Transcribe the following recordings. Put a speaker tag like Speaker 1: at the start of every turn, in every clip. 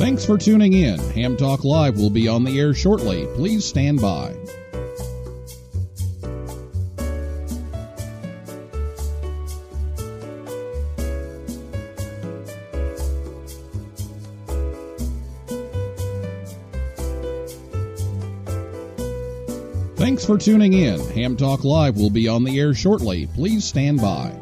Speaker 1: Thanks for tuning in. Ham Talk Live will be on the air shortly. Please stand by. Thanks for tuning in. Ham Talk Live will be on the air shortly. Please stand by.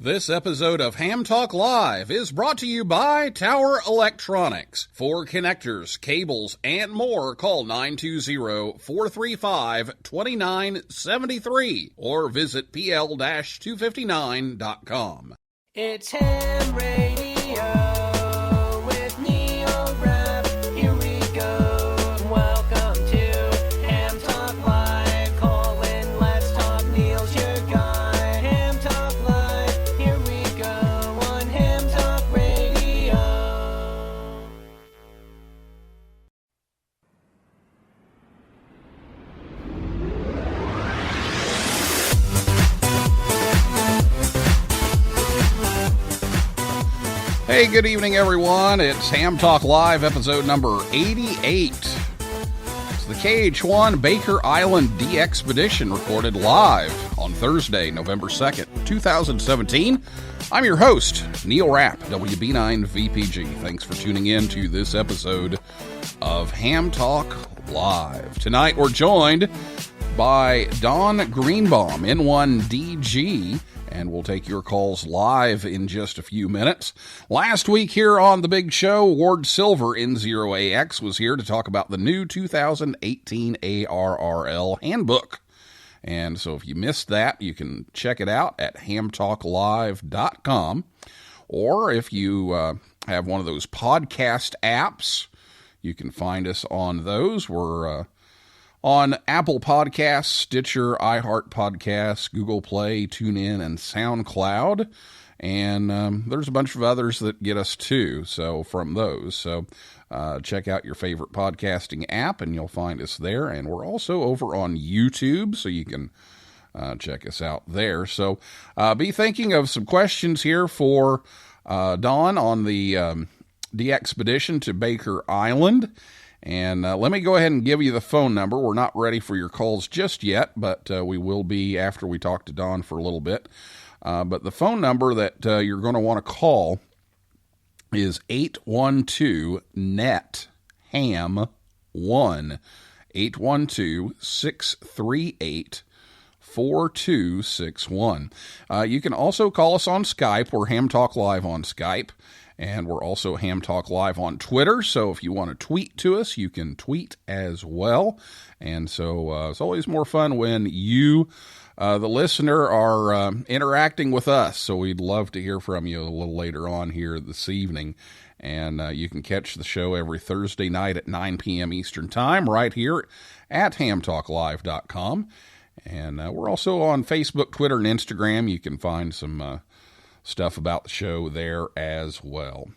Speaker 1: This episode of Ham Talk Live is brought to you by Tower Electronics. For connectors, cables, and more, call 920-435-2973 or visit pl-259.com.
Speaker 2: It's Ham Radio with Neil Rapp. Here we go. Welcome to Ham Talk Live. Call in, let's talk. Neil's your guy. Ham Talk Live. Here we go on Ham Talk Radio.
Speaker 1: Hey, good evening, everyone. It's Ham Talk Live, episode number 88. It's the KH1 Baker Island DXpedition recorded live on Thursday, November 2nd, 2017. I'm your host, Neil Rapp, WB9VPG. Thanks for tuning in to this episode of Ham Talk Live. Tonight, we're joined by Don Greenbaum, N1DG, and we'll take your calls live in just a few minutes. Last week here on the big show, Ward Silver N0AX was here to talk about the new 2018 ARRL handbook. And so if you missed that, you can check it out at hamtalklive.com. Or if you have one of those podcast apps, you can find us on those. We're on Apple Podcasts, Stitcher, iHeart Podcasts, Google Play, TuneIn, and SoundCloud. And there's a bunch of others that get us too, so from those. So check out your favorite podcasting app, and you'll find us there. And we're also over on YouTube, so you can check us out there. So be thinking of some questions here for Don on the DXpedition to Baker Island. And let me go ahead and give you the phone number. We're not ready for your calls just yet, but we will be after we talk to Don for a little bit. But the phone number that you're going to want to call is 812-NET-HAM-1, 812-638-4261. You can also call us on Skype. We're Ham Talk Live on Skype. And we're also Ham Talk Live on Twitter, so if you want to tweet to us, you can tweet as well. And so it's always more fun when you, the listener, are interacting with us. So we'd love to hear from you a little later on here this evening. And you can catch the show every Thursday night at 9 p.m. Eastern Time right here at hamtalklive.com. And we're also on Facebook, Twitter, and Instagram. You can find some stuff about the show there as well.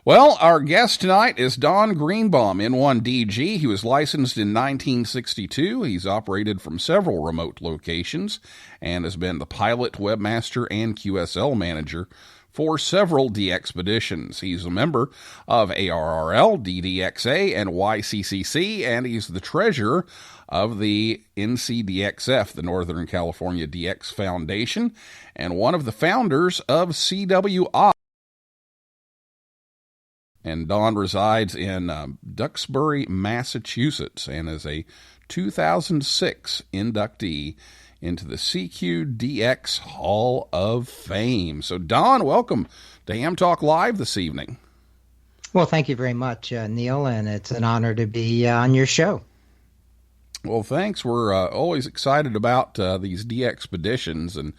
Speaker 1: Well, our guest tonight is Don Greenbaum, N1DG. He was licensed in 1962. He's operated from several remote locations and has been the pilot, webmaster, and QSL manager for several DXpeditions. He's a member of ARRL, DDXA, and YCCC, and he's the treasurer of the NCDXF, the Northern California DX Foundation, and one of the founders of CWI. And Don resides in Duxbury, Massachusetts, and is a 2006 inductee into the CQDX Hall of Fame. So, Don, welcome to Ham Talk Live this evening.
Speaker 3: Well, thank you very much, Neil, and it's an honor to be on your show.
Speaker 1: Well, thanks. We're always excited about these DXpeditions and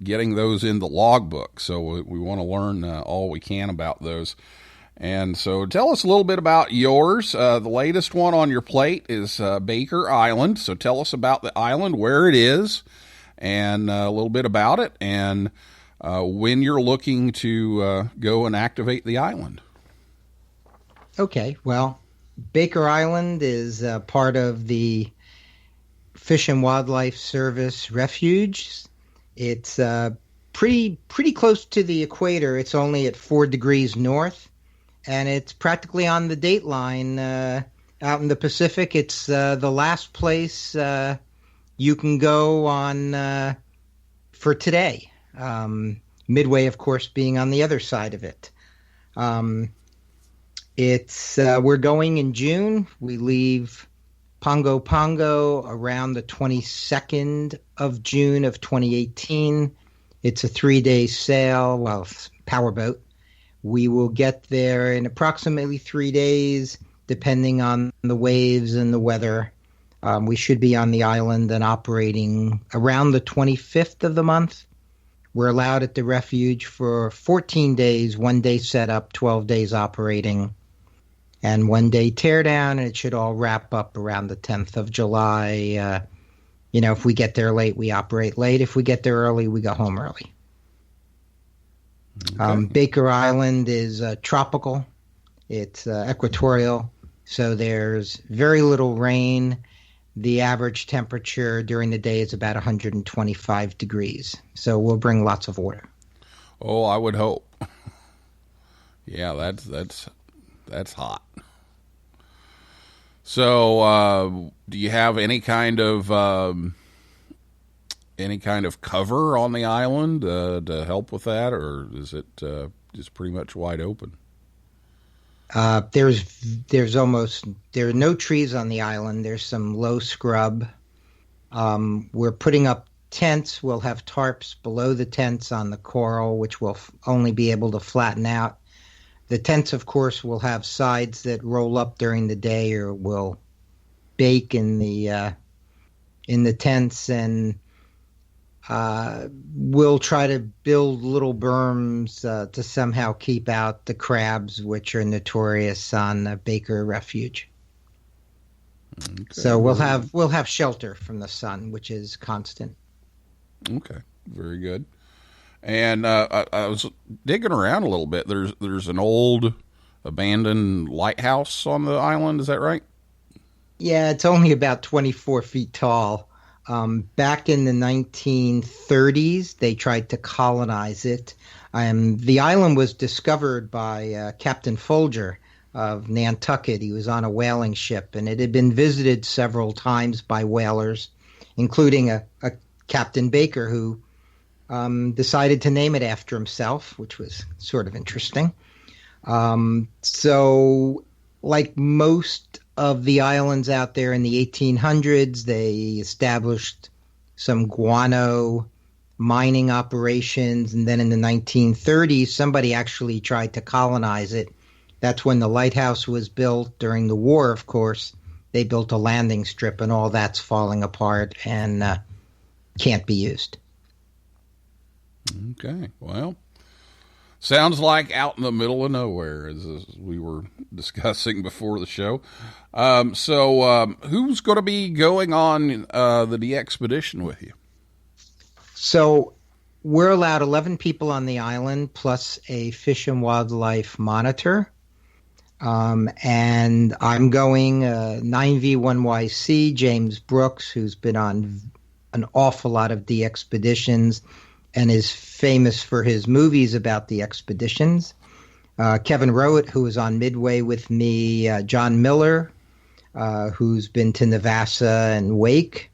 Speaker 1: getting those in the logbook. So we want to learn all we can about those. And so tell us a little bit about yours. The latest one on your plate is Baker Island. So tell us about the island, where it is, and a little bit about it, and when you're looking to go and activate the island.
Speaker 3: Okay, well, Baker Island is part of the Fish and Wildlife Service refuge. It's pretty close to the equator. It's only at 4 degrees north, and it's practically on the date line out in the Pacific. It's the last place you can go on for today. Midway, of course, being on the other side of it. We're going in June. We leave Pongo Pongo around the 22nd of June of 2018. It's a 3-day sail, powerboat. We will get there in approximately 3 days, depending on the waves and the weather. We should be on the island and operating around the 25th of the month. We're allowed at the refuge for 14 days, 1 day setup, 12 days operating, and 1 day teardown, and it should all wrap up around the 10th of July. If we get there late, we operate late. If we get there early, we go home early.
Speaker 1: Okay.
Speaker 3: Baker Island is tropical. It's equatorial, so there's very little rain. The average temperature during the day is about 125 degrees. So we'll bring lots of water.
Speaker 1: Oh, I would hope. Yeah, that's hot. So, do you have any kind of cover on the island to help with that, or is it just pretty much wide open?
Speaker 3: There are no trees on the island. There's some low scrub. We're putting up tents. We'll have tarps below the tents on the coral, which will only be able to flatten out. The tents, of course, will have sides that roll up during the day, or will bake in the tents, and we'll try to build little berms to somehow keep out the crabs, which are notorious on Baker Refuge.
Speaker 1: Okay.
Speaker 3: So we'll have shelter from the sun, which is constant.
Speaker 1: Okay, very good. And I was digging around a little bit. There's an old abandoned lighthouse on the island. Is that right?
Speaker 3: Yeah, it's only about 24 feet tall. Back in the 1930s, they tried to colonize it. The island was discovered by Captain Folger of Nantucket. He was on a whaling ship, and it had been visited several times by whalers, including a Captain Baker, who decided to name it after himself, which was sort of interesting. So, like most of the islands out there in the 1800s, they established some guano mining operations, and then in the 1930s, somebody actually tried to colonize it. That's when the lighthouse was built. During the war, of course, they built a landing strip, and all that's falling apart and can't be used.
Speaker 1: Okay, well, sounds like out in the middle of nowhere, as we were discussing before the show. So who's going to be going on the DXpedition with you?
Speaker 3: So we're allowed 11 people on the island, plus a fish and wildlife monitor. And I'm going 9V1YC, James Brooks, who's been on an awful lot of DXpeditions and is famous for his movies about the expeditions. Kevin Rowett, who was on Midway with me. John Miller, who's been to Navassa and Wake.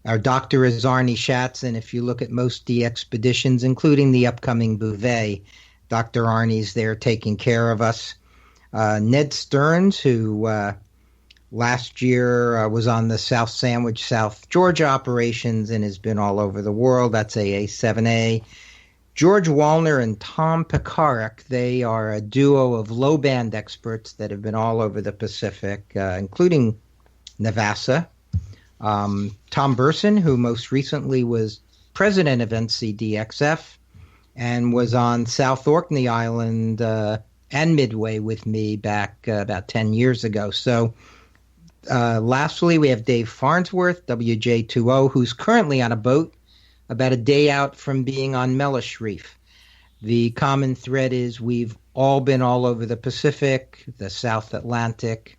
Speaker 3: Our doctor is Arnie Schatz, and if you look at most DXpeditions, including the upcoming Bouvet, Dr. Arnie's there taking care of us. Ned Stearns, who last year was on the South Sandwich, South Georgia operations and has been all over the world. That's AA7A. George Wallner and Tom Pekarik, they are a duo of low-band experts that have been all over the Pacific, including Navassa. Tom Burson, who most recently was president of NCDXF and was on South Orkney Island and Midway with me back about 10 years ago. So lastly, we have Dave Farnsworth, WJ20, who's currently on a boat about a day out from being on Mellish Reef. The common thread is we've all been all over the Pacific, the South Atlantic.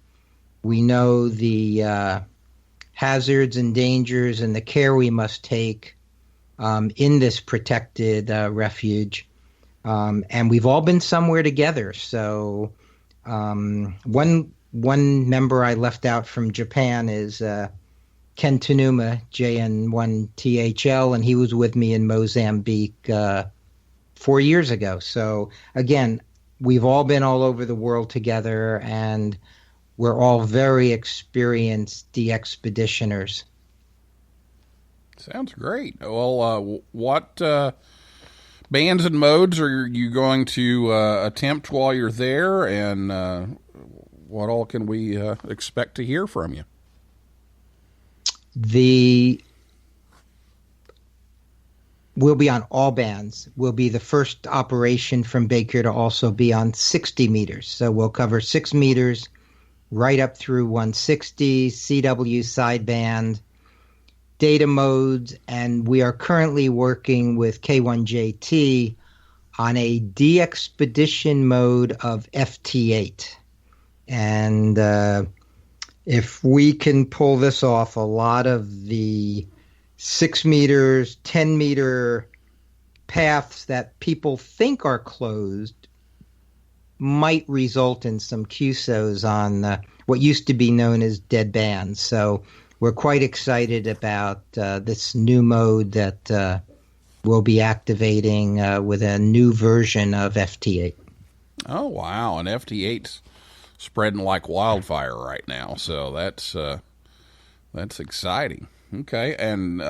Speaker 3: We know the hazards and dangers and the care we must take in this protected refuge. And we've all been somewhere together. So one member I left out from Japan is Ken Tanuma, N1DG, and he was with me in Mozambique 4 years ago. So again, we've all been all over the world together, and we're all very experienced DXpeditioners.
Speaker 1: Sounds great. Well, what bands and modes are you going to attempt while you're there, and what all can we expect to hear from you?
Speaker 3: We'll be on all bands. We'll be the first operation from Baker to also be on 60 meters. So we'll cover 6 meters right up through 160, CW sideband, data modes, and we are currently working with K1JT on a DXpedition mode of FT8. And if we can pull this off, a lot of the 6 meters, 10-meter paths that people think are closed might result in some QSOs on what used to be known as dead bands. So we're quite excited about this new mode that we'll be activating with a new version of FT8.
Speaker 1: Oh, wow. And FT8's spreading like wildfire right now. So that's exciting. Okay. And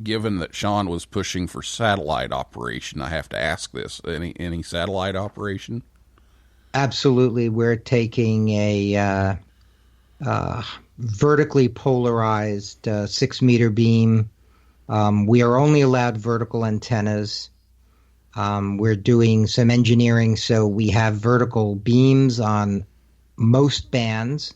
Speaker 1: given that Sean was pushing for satellite operation, I have to ask this. Any satellite operation?
Speaker 3: Absolutely. We're taking a vertically polarized 6-meter beam. We are only allowed vertical antennas. We're doing some engineering, so we have vertical beams on most bands.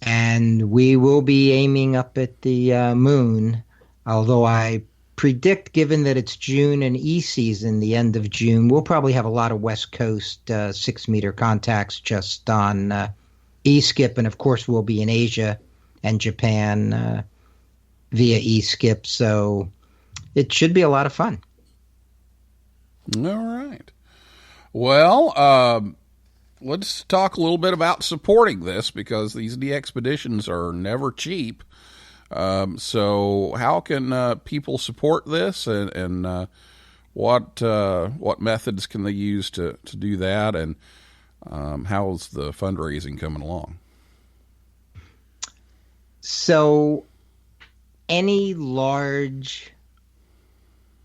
Speaker 3: And we will be aiming up at the moon, although I predict, given that it's June and E-season, the end of June, we'll probably have a lot of West Coast 6-meter contacts just on E-skip, and of course we'll be in Asia and Japan via E-skip, so it should be a lot of fun.
Speaker 1: All right. Well, let's talk a little bit about supporting this, because these DXpeditions are never cheap. So how can people support this, and what methods can they use to do that, and how's the fundraising coming along?
Speaker 3: So any large,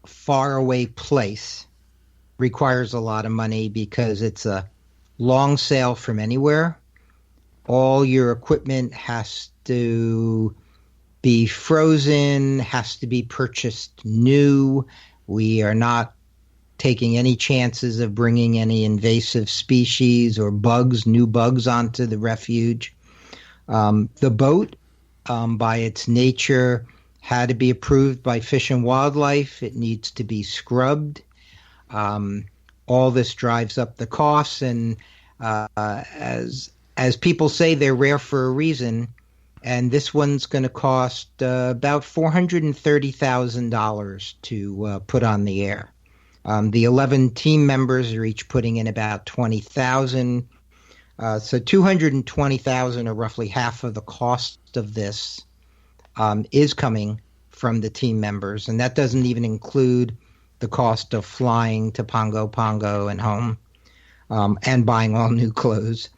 Speaker 3: faraway place requires a lot of money because it's a long sail from anywhere. All your equipment has to be frozen, has to be purchased new. We are not taking any chances of bringing any invasive species or bugs, new bugs onto the refuge. The boat, by its nature, had to be approved by Fish and Wildlife. It needs to be scrubbed. All this drives up the costs, and as people say, they're rare for a reason. And this one's going to cost about $430,000 to put on the air. The 11 team members are each putting in about $20,000. So $220,000, or roughly half of the cost of this, is coming from the team members, and that doesn't even include the cost of flying to Pongo Pongo and home, and buying all new clothes.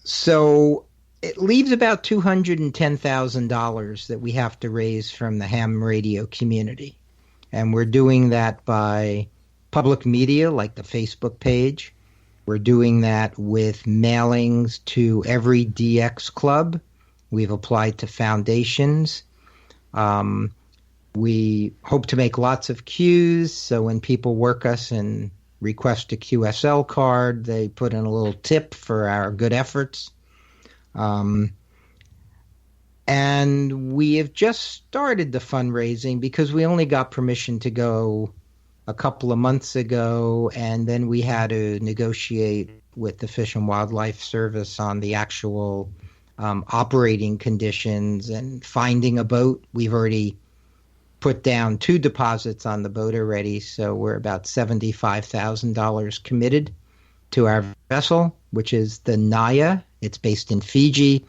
Speaker 3: So it leaves about $210,000 that we have to raise from the ham radio community. And we're doing that by public media like the Facebook page. We're doing that with mailings to every DX club. We've applied to foundations. We hope to make lots of queues, so when people work us and request a QSL card, they put in a little tip for our good efforts. And we have just started the fundraising because we only got permission to go a couple of months ago, and then we had to negotiate with the Fish and Wildlife Service on the actual operating conditions and finding a boat. We've already put down 2 deposits on the boat already, so we're about $75,000 committed to our vessel, which is the Naya. It's based in Fiji,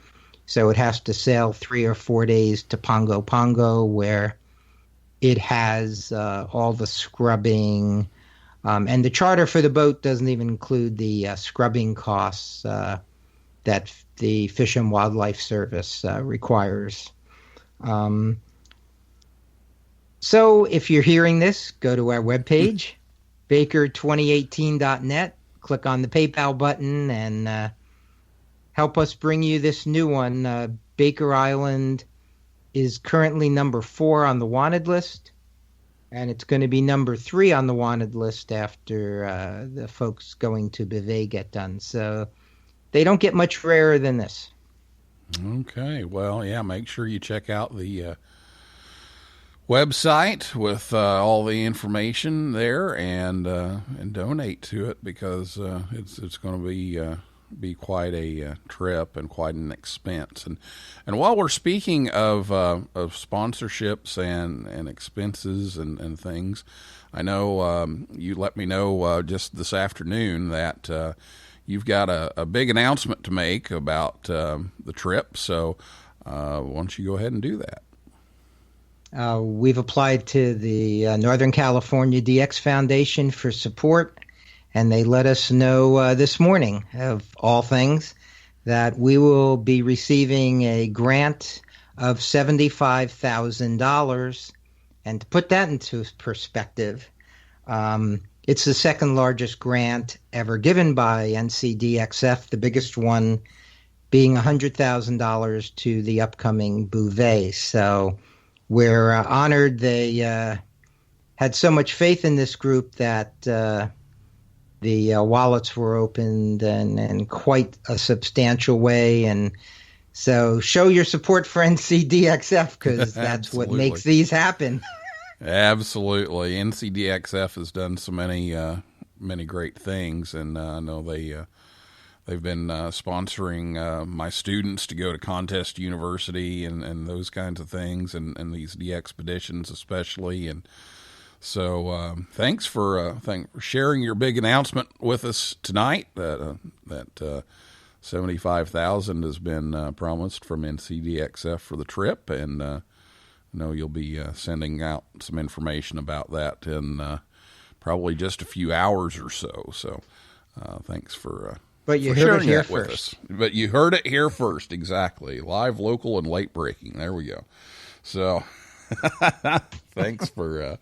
Speaker 3: so it has to sail 3 or 4 days to Pongo Pongo, where it has all the scrubbing, and the charter for the boat doesn't even include the scrubbing costs that the Fish and Wildlife Service requires. So if you're hearing this, go to our webpage, baker2018.net, click on the PayPal button, and help us bring you this new one. Baker Island is currently number 4 on the wanted list, and it's going to be number 3 on the wanted list after the folks going to Beauvais get done. So they don't get much rarer than this.
Speaker 1: Okay. Well, yeah, make sure you check out the website with all the information there, and donate to it, because it's going to be quite a trip and quite an expense. And while we're speaking of sponsorships and expenses and things, I know you let me know just this afternoon that you've got a big announcement to make about the trip. So why don't you go ahead and do that?
Speaker 3: We've applied to the Northern California DX Foundation for support, and they let us know this morning, of all things, that we will be receiving a grant of $75,000. And to put that into perspective, it's the second largest grant ever given by NCDXF, the biggest one being $100,000 to the upcoming Beauvais. So we're honored. They had so much faith in this group that the wallets were opened in quite a substantial way. And so show your support for NCDXF, because that's what makes these happen.
Speaker 1: Absolutely. NCDXF has done so many great things, and I know they've been sponsoring my students to go to Contest University and those kinds of things, and these DXpeditions especially. And so thanks for sharing your big announcement with us tonight, that $75,000 has been promised from NCDXF for the trip, and I know you'll be sending out some information about that in probably just a few hours or so. So thanks for
Speaker 3: But you heard it here
Speaker 1: with
Speaker 3: first.
Speaker 1: us. But you heard it here first, exactly. Live, local, and late breaking. There we go. So thanks for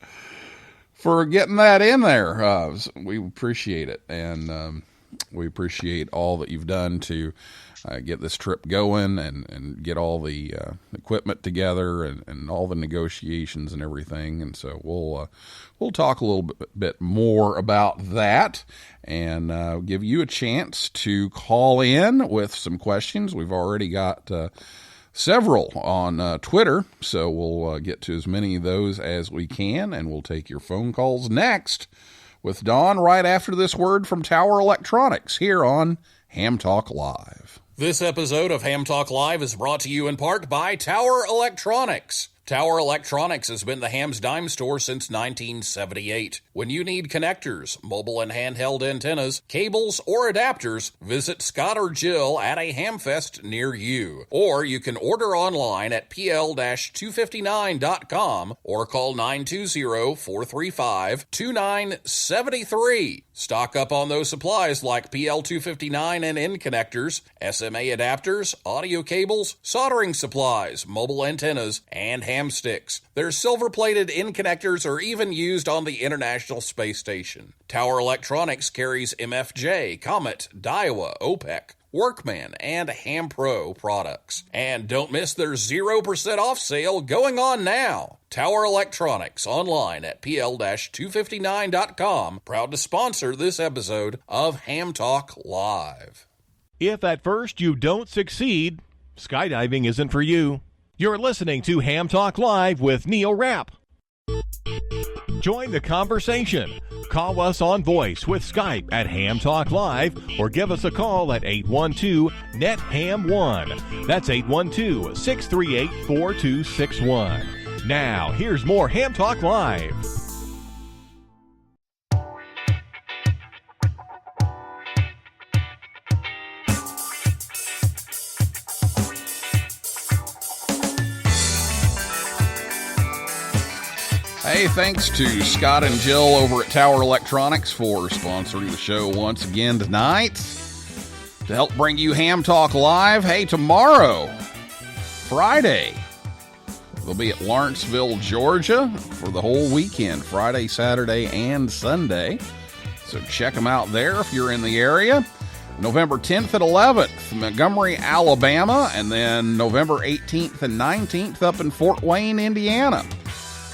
Speaker 1: getting that in there. We appreciate it, and we appreciate all that you've done to get this trip going and get all the equipment together and all the negotiations and everything. And so we'll talk a little bit more about that, and give you a chance to call in with some questions. We've already got several on Twitter, so we'll get to as many of those as we can, and we'll take your phone calls next with Don right after this word from Tower Electronics here on Ham Talk Live. This episode of Ham Talk Live is brought to you in part by Tower Electronics. Tower Electronics has been the Ham's Dime store since 1978. When you need connectors, mobile and handheld antennas, cables, or adapters, visit Scott or Jill at a Hamfest near you. Or you can order online at pl-259.com or call 920-435-2973. Stock up on those supplies like PL259 and N connectors, SMA adapters, audio cables, soldering supplies, mobile antennas, and ham sticks. Their silver-plated N connectors are even used on the International Space Station. Tower Electronics carries MFJ, Comet, Daiwa, OPEC, Workman, and Ham Pro products. And don't miss their 0% off sale going on now. Tower Electronics, online at pl-259.com. Proud to sponsor this episode of Ham Talk Live.
Speaker 4: If at first you don't succeed, skydiving isn't for you. You're listening to Ham Talk Live with Neil Rapp. Join the conversation. Call us on voice with Skype at Ham Talk Live or give us a call at 812-NET-HAM1. That's 812-638-4261. Now, here's more Ham Talk Live.
Speaker 1: Hey, thanks to Scott and Jill over at Tower Electronics for sponsoring the show once again tonight to help bring you Ham Talk Live. Hey, tomorrow, Friday, they'll be at Lawrenceville, Georgia for the whole weekend, Friday, Saturday, and Sunday. So check them out there if you're in the area. November 10th and 11th, Montgomery, Alabama, and then November 18th and 19th up in Fort Wayne, Indiana.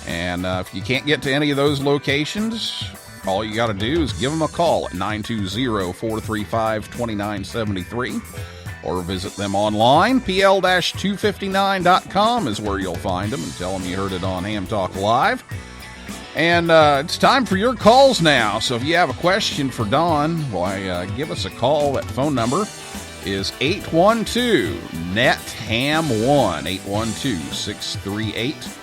Speaker 1: And if you can't get to any of those locations, all you got to do is give them a call at 920-435-2973 or visit them online. PL-259.com is where you'll find them, and tell them you heard it on Ham Talk Live. And it's time for your calls now. So if you have a question for Don, why, give us a call. That phone number is 812-NET-HAM1,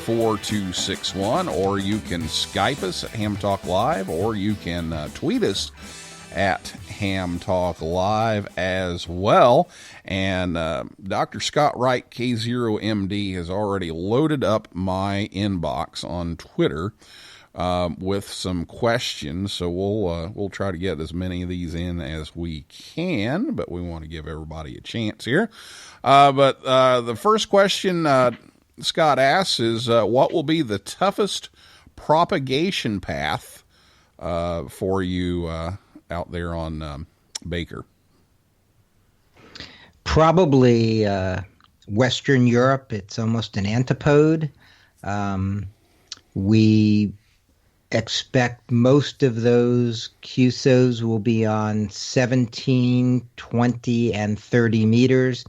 Speaker 1: 812-638-4261, or you can Skype us at Ham Talk Live, or you can tweet us at Ham Talk Live as well. And Dr. Scott Wright, K0MD, has already loaded up my inbox on Twitter with some questions. So we'll try to get as many of these in as we can, but we want to give everybody a chance here. But the first question Scott asks is, what will be the toughest propagation path for you out there on Baker?
Speaker 3: Probably Western Europe. It's almost an antipode. We expect most of those QSOs will be on 17, 20, and 30 meters.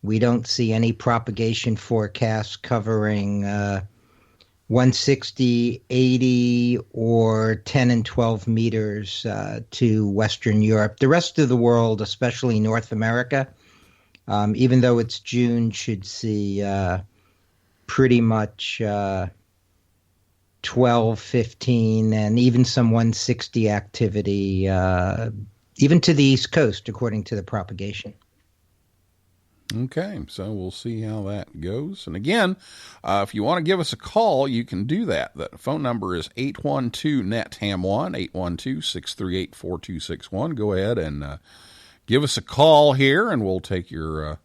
Speaker 3: We don't see any propagation forecasts covering 160, 80, or 10 and 12 meters to Western Europe. The rest of the world, especially North America, even though it's June, should see pretty much 12, 15, and even some 160 activity, even to the East Coast, according to the propagation.
Speaker 1: Okay, so we'll see how that goes. And again, if you want to give us a call, you can do that. The phone number is 812-NET-HAM1, 812-638-4261. Go ahead and give us a call here, and we'll take your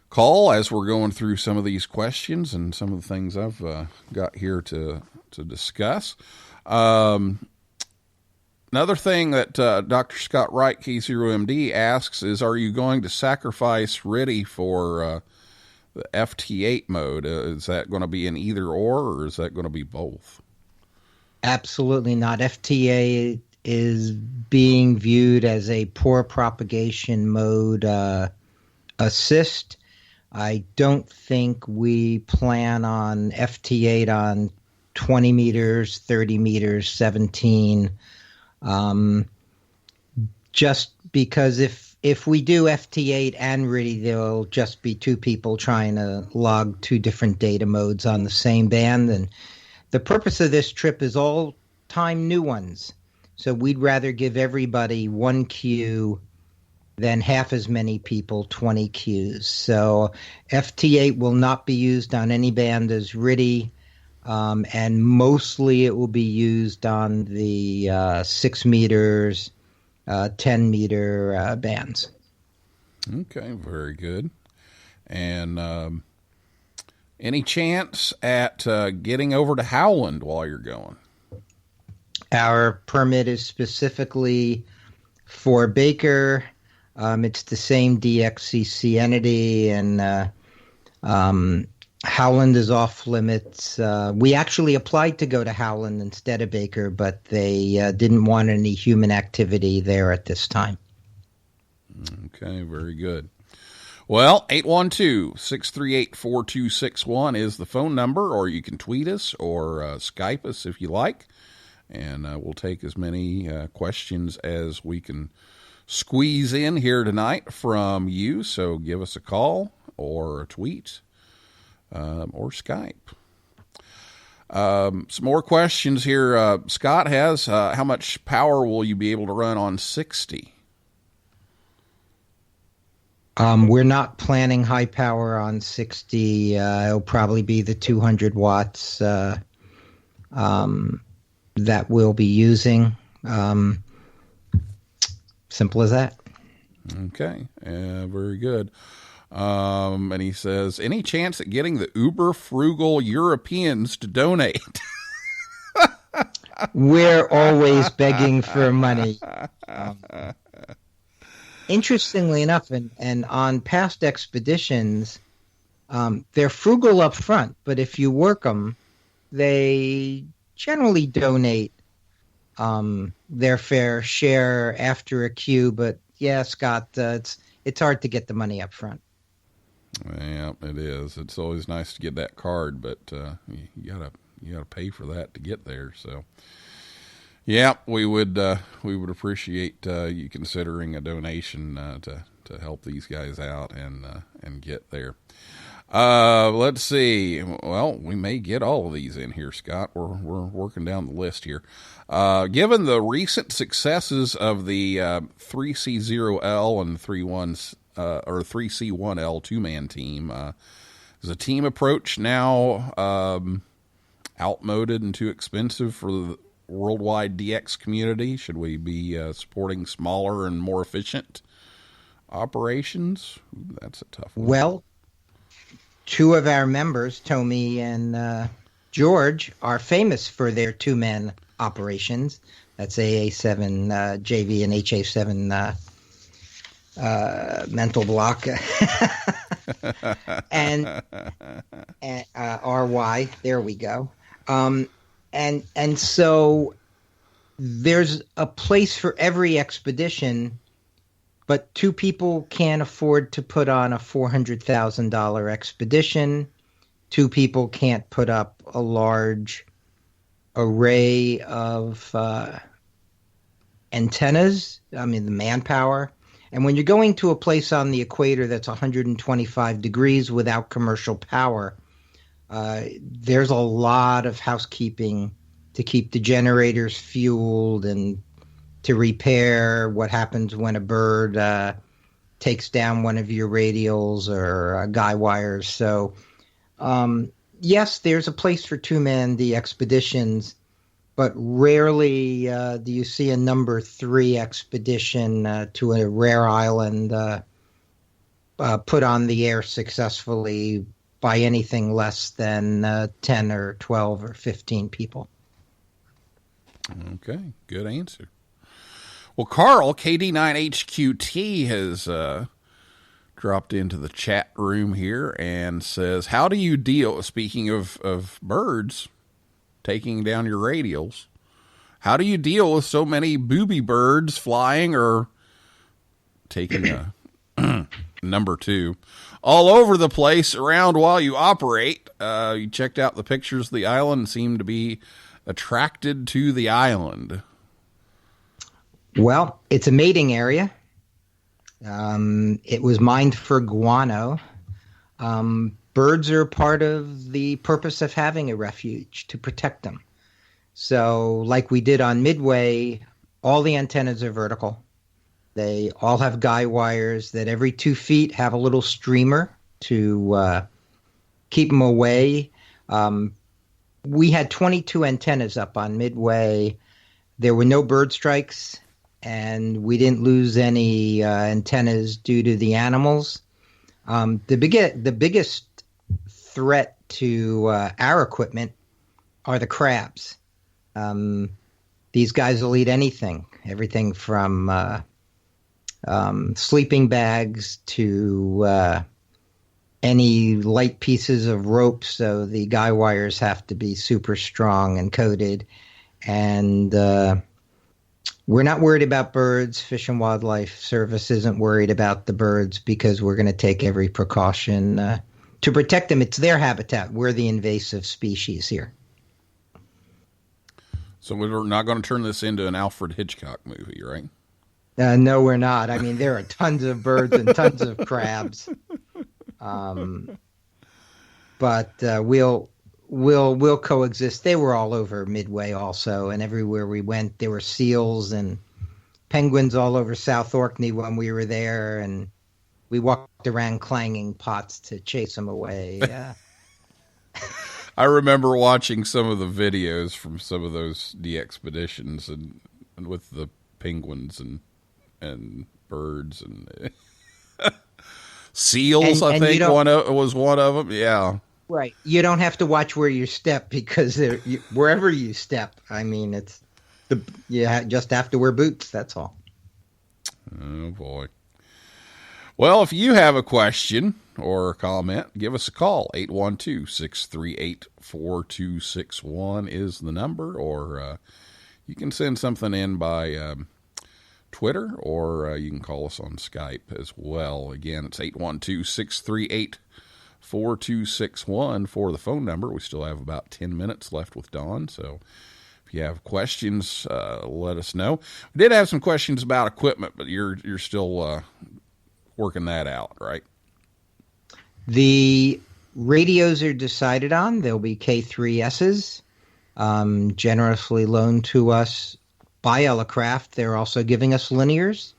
Speaker 1: call as we're going through some of these questions and some of the things I've got here to discuss. Another thing that Dr. Scott Wright, K0MD, asks is, are you going to sacrifice RTTY for the FT8 mode? Is that going to be an either or is that going to be both?
Speaker 3: Absolutely not. FTA is being viewed as a poor propagation mode assist. I don't think we plan on FT8 on 20 meters, 30 meters, 17. Just because if we do FT8 and RTTY, there'll just be two people trying to log two different data modes on the same band. And the purpose of this trip is all time new ones. So we'd rather give everybody one queue than half as many people 20 queues. So FT8 will not be used on any band as RTTY. And mostly it will be used on the 6 meters, 10 meter bands.
Speaker 1: Okay, very good. And any chance at getting over to Howland while you're going?
Speaker 3: Our permit is specifically for Baker. It's the same DXCC entity, and Howland is off limits. We actually applied to go to Howland instead of Baker, but they didn't want any human activity there at this time.
Speaker 1: Okay, very good. Well, 812-638-4261 is the phone number, or you can tweet us or Skype us if you like. And we'll take as many questions as we can squeeze in here tonight from you. So give us a call or a tweet or Skype. Some more questions here. Scott has, how much power will you be able to run on 60?
Speaker 3: We're not planning high power on 60. It'll probably be the 200 watts that we'll be using. Simple as that.
Speaker 1: Okay, very good. And he says, any chance at getting the uber frugal Europeans to donate?
Speaker 3: We're always begging for money. Interestingly enough, and on past expeditions, they're frugal up front, but if you work them, they generally donate their fair share after a queue. But yeah, Scott, it's hard to get the money up front.
Speaker 1: Yeah, it is. It's always nice to get that card, but you gotta pay for that to get there. So, yeah, we would appreciate you considering a donation to help these guys out and get there. Let's see. Well, we may get all of these in here, Scott. We're working down the list here. Given the recent successes of the 3C0L and 3C1L two-man team, is the team approach now outmoded and too expensive for the worldwide DX community? Should we be supporting smaller and more efficient operations? That's a tough one.
Speaker 3: Well, two of our members, Tommy and George, are famous for their two-man operations. That's AA7 JV and HA7 mental block and RY. There we go. And so there's a place for every expedition, but two people can't afford to put on a $400,000 expedition. Two people can't put up a large array of antennas. I mean, the manpower. And when you're going to a place on the equator that's 125 degrees without commercial power, there's a lot of housekeeping to keep the generators fueled and to repair what happens when a bird takes down one of your radials or guy wires. So, yes, there's a place for two-man expeditions, but rarely do you see a number 3 expedition to a rare island put on the air successfully by anything less than 10 or 12 or 15 people.
Speaker 1: Okay, good answer. Well, Carl, KD9HQT, has dropped into the chat room here and says, how do you deal, speaking of birds taking down your radials, how do you deal with so many booby birds flying or taking a number 2 all over the place around while you operate? You checked out the pictures of the island and seemed to be attracted to the island.
Speaker 3: Well, it's a mating area. It was mined for guano. Birds are part of the purpose of having a refuge, to protect them. So like we did on Midway, all the antennas are vertical. They all have guy wires that every 2 feet have a little streamer to keep them away. We had 22 antennas up on Midway. There were no bird strikes, and we didn't lose any antennas due to the animals. The biggest threat to our equipment are the crabs. These guys will eat anything, everything from sleeping bags to any light pieces of rope, so the guy wires have to be super strong and coated. And we're not worried about birds. Fish and Wildlife Service isn't worried about the birds because we're going to take every precaution to protect them. It's their habitat. We're the invasive species here.
Speaker 1: So we're not going to turn this into an Alfred Hitchcock movie, right?
Speaker 3: No, we're not. I mean, there are tons of birds and tons of crabs. But we'll coexist. They were all over Midway also, and everywhere we went, there were seals and penguins all over South Orkney when we were there, and we walked around clanging pots to chase them away.
Speaker 1: I remember watching some of the videos from some of those DXpeditions and with the penguins and birds and seals. I think was one of them. Yeah.
Speaker 3: Right. You don't have to watch where you step because wherever you step, I mean, you just have to wear boots. That's all.
Speaker 1: Oh, boy. Well, if you have a question or a comment, give us a call. 812-638-4261 is the number, or you can send something in by Twitter, or you can call us on Skype as well. Again, it's 812-638-4261 for the phone number. We still have about 10 minutes left with Dawn, so if you have questions, let us know. We did have some questions about equipment, but you're still working that out, right?
Speaker 3: The radios are decided on. They'll be K3Ss, generously loaned to us by Elecraft. They're also giving us linears.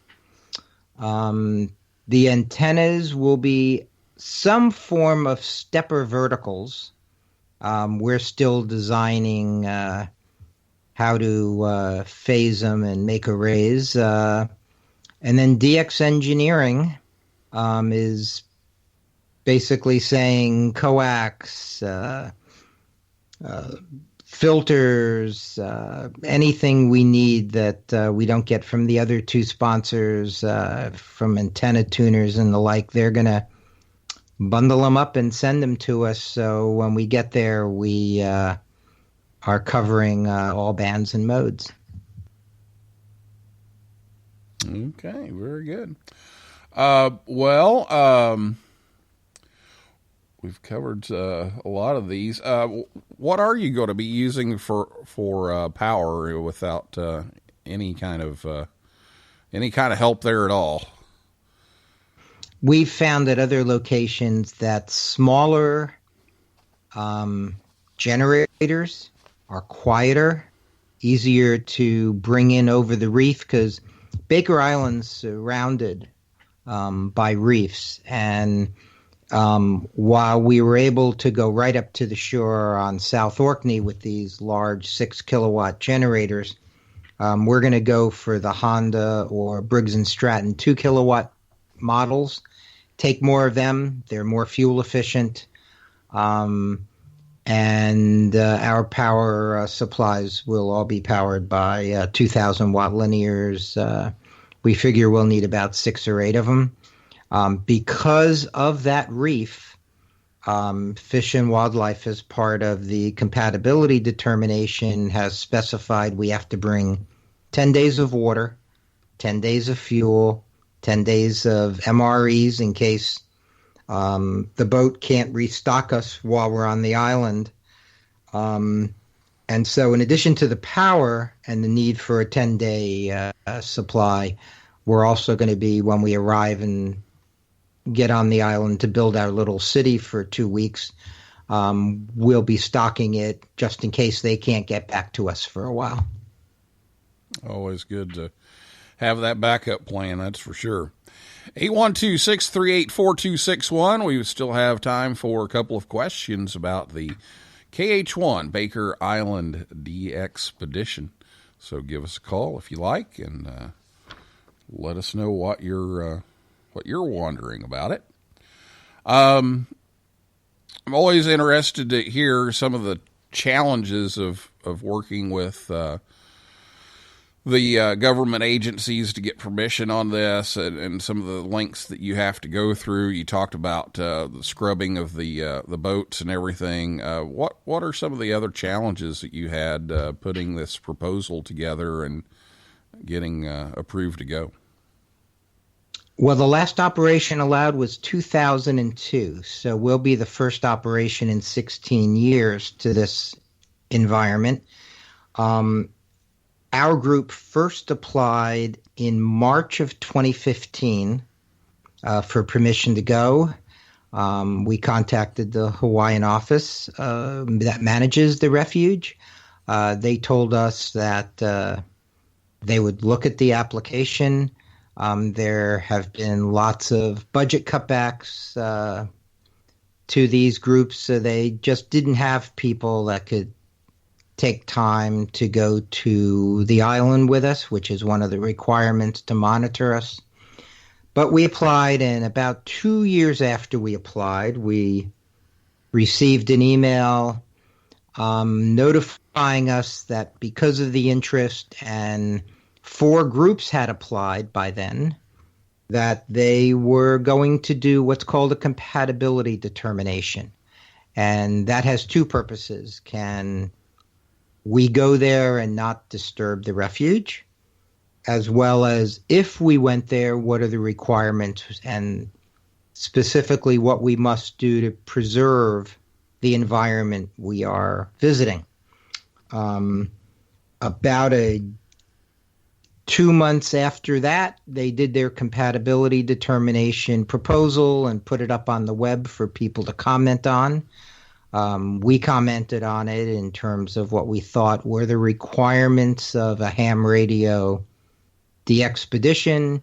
Speaker 3: The antennas will be some form of stepper verticals. We're still designing how to phase them and make arrays. And then DX Engineering is basically saying coax, filters, anything we need that we don't get from the other two sponsors, from antenna tuners and the like. They're going to bundle them up and send them to us. So when we get there, we are covering all bands and modes.
Speaker 1: Okay, very good. We've covered a lot of these. What are you going to be using for power without any kind of help there at all?
Speaker 3: We've found at other locations that smaller generators are quieter, easier to bring in over the reef, because Baker Island's surrounded by reefs, and while we were able to go right up to the shore on South Orkney with these large 6 kilowatt generators, we're going to go for the Honda or Briggs & Stratton 2 kilowatt models. Take more of them. They're more fuel efficient. And our power supplies will all be powered by 2,000 watt linears. We figure we'll need about 6 or 8 of them. Because of that reef, Fish and Wildlife, as part of the compatibility determination, has specified we have to bring 10 days of water, 10 days of fuel, 10 days of MREs in case the boat can't restock us while we're on the island. And so in addition to the power and the need for a 10-day supply, we're also going to be, when we arrive and get on the island to build our little city for 2 weeks, we'll be stocking it just in case they can't get back to us for a while.
Speaker 1: Always good to have that backup plan, that's for sure. 812-638-4261. We still have time for a couple of questions about the KH1 Baker Island DXpedition. So give us a call if you like, and let us know what you're wondering about it. I'm always interested to hear some of the challenges of working with the government agencies to get permission on this, and some of the links that you have to go through. You talked about the scrubbing of the boats and everything. What are some of the other challenges that you had putting this proposal together and getting approved to go?
Speaker 3: Well, the last operation allowed was 2002, so we'll be the first operation in 16 years to this environment. our group first applied in March of 2015 for permission to go. We contacted the Hawaiian office that manages the refuge. They told us that they would look at the application. There have been lots of budget cutbacks to these groups, so they just didn't have people that could take time to go to the island with us, which is one of the requirements to monitor us. But we applied, and about 2 years after we applied, we received an email notifying us that because of the interest, and 4 groups had applied by then, that they were going to do what's called a compatibility determination. And that has 2 purposes. Can we go there and not disturb the refuge? As well as, if we went there, what are the requirements, and specifically what we must do to preserve the environment we are visiting. About 2 months after that, they did their compatibility determination proposal and put it up on the web for people to comment on. We commented on it in terms of what we thought were the requirements of a ham radio DXpedition.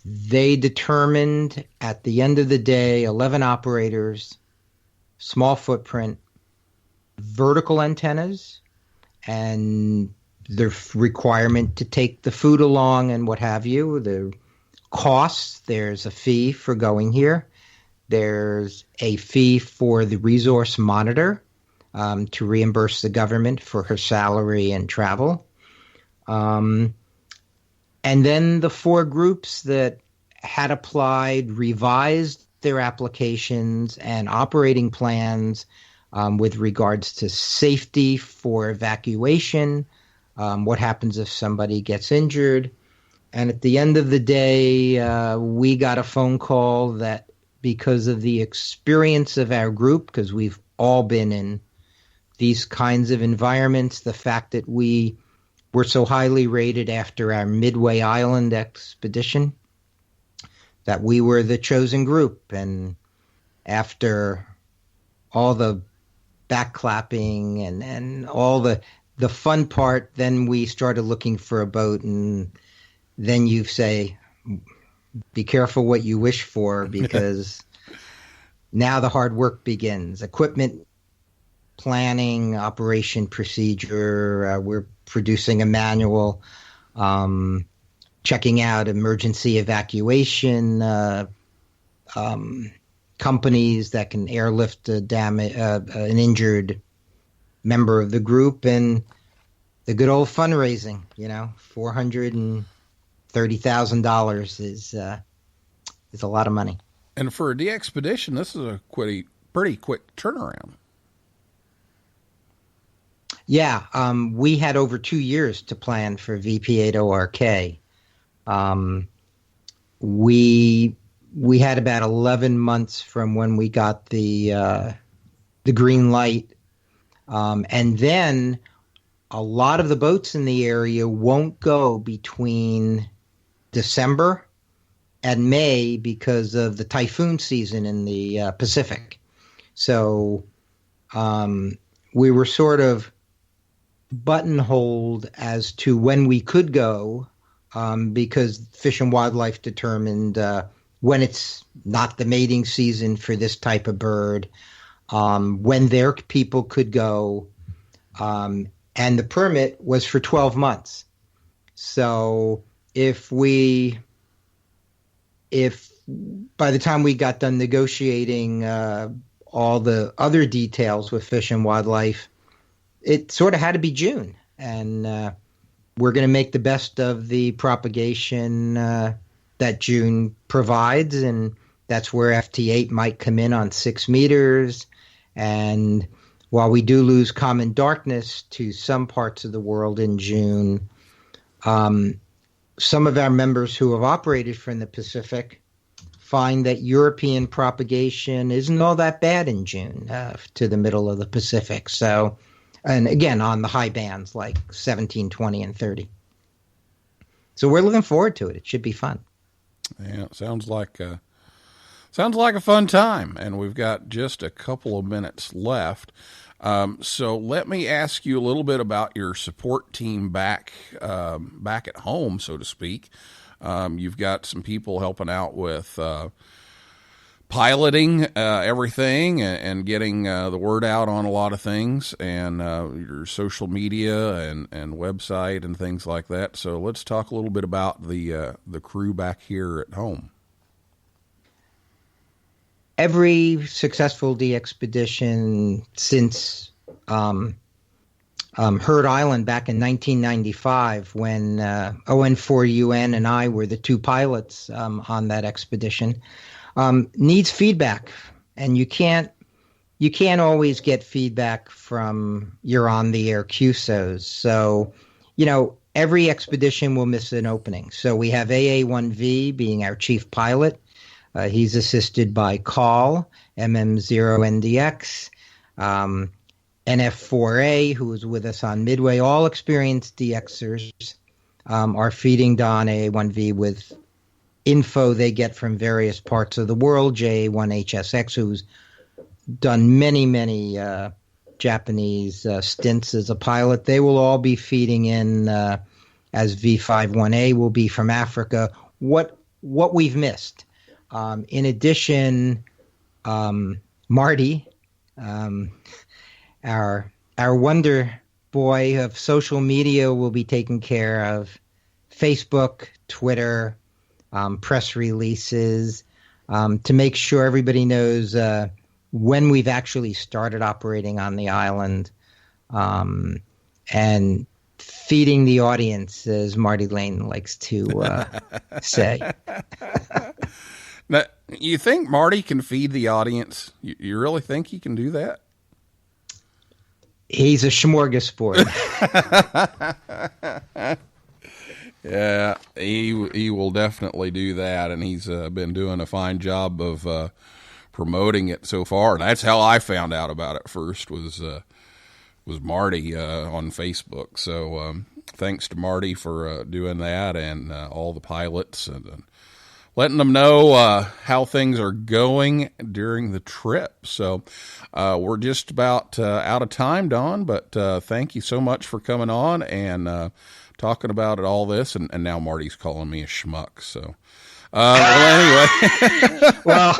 Speaker 3: They determined at the end of the day 11 operators, small footprint, vertical antennas, and the requirement to take the food along and what have you. The costs, there's a fee for going here. There's a fee for the resource monitor to reimburse the government for her salary and travel. And then the 4 groups that had applied revised their applications and operating plans with regards to safety for evacuation, what happens if somebody gets injured. And at the end of the day, we got a phone call that because of the experience of our group, because we've all been in these kinds of environments, the fact that we were so highly rated after our Midway Island expedition, that we were the chosen group. And after all the backclapping and all the fun part, then we started looking for a boat, and then you say, be careful what you wish for, because now the hard work begins. Equipment planning, operation procedure, we're producing a manual, checking out emergency evacuation, companies that can airlift an injured member of the group, and the good old fundraising. $430,000 is a lot of money.
Speaker 1: And for a DXpedition, this is a pretty quick turnaround.
Speaker 3: Yeah, we had over 2 years to plan for VP8ORK. We had about 11 months from when we got the green light, and then a lot of the boats in the area won't go between December and May because of the typhoon season in the Pacific. So we were sort of buttonholed as to when we could go, because Fish and Wildlife determined when it's not the mating season for this type of bird, when their people could go, and the permit was for 12 months. So if by the time we got done negotiating all the other details with Fish and Wildlife, it sort of had to be June. And we're going to make the best of the propagation that June provides, and that's where FT8 might come in on 6 meters. And while we do lose common darkness to some parts of the world in June, some of our members who have operated from the Pacific find that European propagation isn't all that bad in June to the middle of the Pacific. So And again, on the high bands like 17, 20, and 30. So we're looking forward to it. It should be fun.
Speaker 1: Yeah, sounds like a fun time, and we've got just a couple of minutes left. So let me ask you a little bit about your support team back at home, so to speak. You've got some people helping out with piloting everything and getting the word out on a lot of things, and your social media and website and things like that. So let's talk a little bit about the crew back here at home.
Speaker 3: Every successful DXpedition since Herd Island back in 1995, when ON4UN and I were the two pilots on that expedition, needs feedback, and you can't always get feedback from your on-the-air QSOs. So, every expedition will miss an opening. So we have AA1V being our chief pilot. He's assisted by Call, MM0NDX, NF4A, who was with us on Midway. All experienced DXers are feeding Don AA1V with info they get from various parts of the world. JA1HSX, who's done many Japanese stints as a pilot. They will all be feeding in, as V51A will be from Africa, what we've missed. In addition, Marty, our wonder boy of social media, will be taking care of Facebook, Twitter, press releases, to make sure everybody knows when we've actually started operating on the island, and feeding the audience, as Marty Lane likes to say.
Speaker 1: Now, you think Marty can feed the audience? You really think he can do that?
Speaker 3: He's a smorgasbord.
Speaker 1: Yeah, he will definitely do that, and he's been doing a fine job of promoting it so far. And that's how I found out about it first, was Marty on Facebook. So thanks to Marty for doing that, and all the pilots, and letting them know how things are going during the trip. So we're just about out of time, Don, but thank you so much for coming on and talking about all this. And now Marty's calling me a schmuck. So well, anyway.
Speaker 3: Well,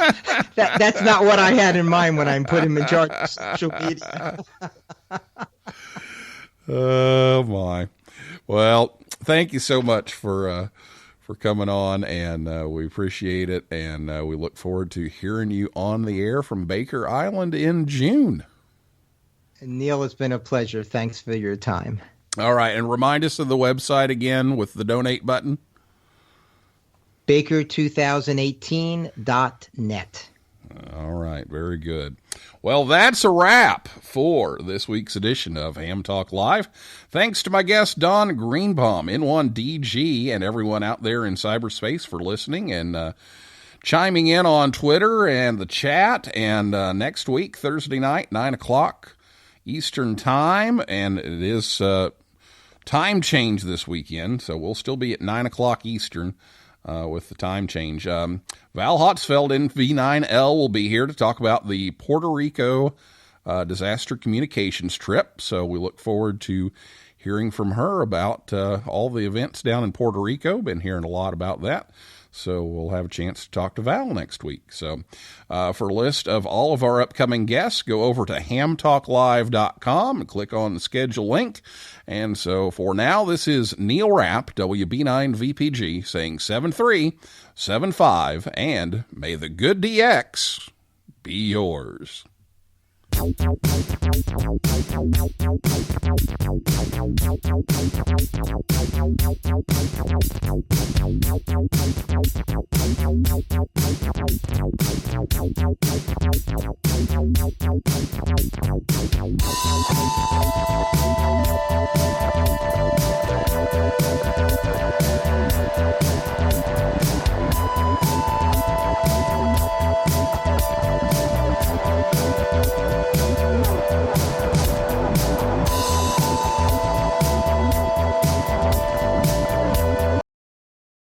Speaker 3: that's not what I had in mind when I put him in charge of social media.
Speaker 1: Oh, my. Well, thank you so much for coming on, and we appreciate it, and we look forward to hearing you on the air from Baker Island in June.
Speaker 3: Neil, it's been a pleasure. Thanks for your time.
Speaker 1: All right, and remind us of the website again with the donate button.
Speaker 3: Baker2018.net.
Speaker 1: All right, very good. Well, that's a wrap for this week's edition of Ham Talk Live. Thanks to my guest, Don Greenbaum, N1DG, and everyone out there in cyberspace for listening and chiming in on Twitter and the chat. And next week, Thursday night, 9 o'clock Eastern Time, and it is time change this weekend, so we'll still be at 9 o'clock Eastern. With the time change. Val Hotzfeld in V9L will be here to talk about the Puerto Rico disaster communications trip. So we look forward to hearing from her about all the events down in Puerto Rico. Been hearing a lot about that. So we'll have a chance to talk to Val next week. So for a list of all of our upcoming guests, go over to hamtalklive.com and click on the schedule link. And so for now, this is Neil Rapp, WB9VPG, saying 7375, and may the good DX be yours.